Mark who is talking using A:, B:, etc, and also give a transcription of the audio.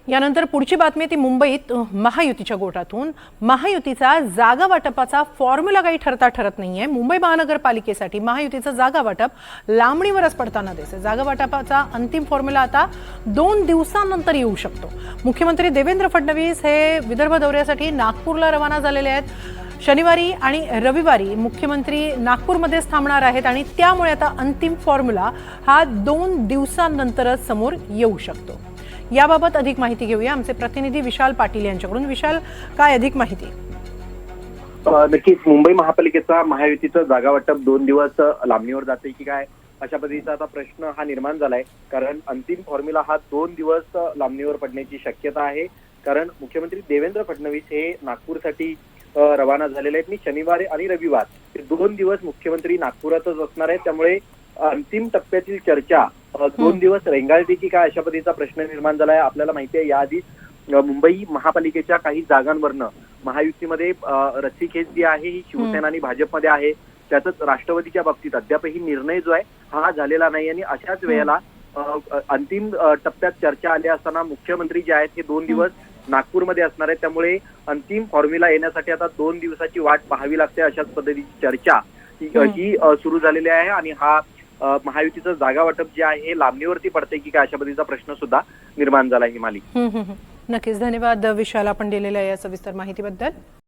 A: यानंतर पुढची बातमी ती मुंबईत महायुतीच्या गोटातून महायुतीचा जागा वाटपाचा फॉर्म्युला काही ठरत नाहीये। मुंबई महानगरपालिकेसाठी महायुतीचं जागा वाटप लांबणीवरच पडताना दिसते। जागा वाटपाचा अंतिम फॉर्म्युला आता 2 दिवसांनंतर येऊ शकतो। मुख्यमंत्री देवेंद्र फडणवीस हे विदर्भ दौऱ्यासाठी नागपूरला रवाना झालेले आहेत। शनिवारी आणि रविवारी मुख्यमंत्री नागपूरमध्येच थांबणार आहेत आणि त्यामुळे आता अंतिम फॉर्म्युला हा 2 दिवसांनंतरच समोर येऊ शकतो। याबाबत अधिक माहिती घेऊया आमचे प्रतिनिधी विशाल पाटील यांच्याकडून। विशाल, काय अधिक माहिती?
B: नक्कीच मुंबई महापालिकेचा महायुतीचं जागा वाटप 2 दिवस लांबणीवर जाते की काय अशा पद्धतीचा आता प्रश्न हा निर्माण झालाय। कारण अंतिम फॉर्म्युला हा 2 दिवस लांबणीवर पडण्याची शक्यता आहे। कारण मुख्यमंत्री देवेंद्र फडणवीस हे नागपूरसाठी रवाना झालेले आहेत। शनिवार आणि रविवार हे 2 दिवस मुख्यमंत्री नागपुरातच असणार आहेत। त्यामुळे अंतिम टप्प्यातील चर्चा 2 दिवस रेंगाळते की काय अशा पद्धतीचा प्रश्न निर्माण झालाय। आपल्याला माहिती आहे याआधी मुंबई महापालिकेच्या काही जागांवरनं महायुतीमध्ये रस्सीखेच जी आहे ही शिवसेना आणि भाजपमध्ये आहे। त्यातच राष्ट्रवादीच्या बाबतीत अद्यापही निर्णय जो आहे हा झालेला नाही आणि अशाच वेळेला अंतिम टप्प्यात चर्चा आली असताना मुख्यमंत्री जे आहेत हे 2 दिवस नागपूरमध्ये असणार आहेत। त्यामुळे अंतिम फॉर्म्युला येण्यासाठी आता 2 दिवसाची वाट पाहावी लागते। अशाच पद्धतीची चर्चा ही सुरू झालेली आहे आणि हा महायुतीचं जागा वाटप जे आहे हे लांबणीवरती पडते की काय अशा पद्धतीचा प्रश्न सुद्धा निर्माण झाला हिमाली।
A: नक्कीच, धन्यवाद विशाल आपण दिलेल्या या सविस्तर माहितीबद्दल।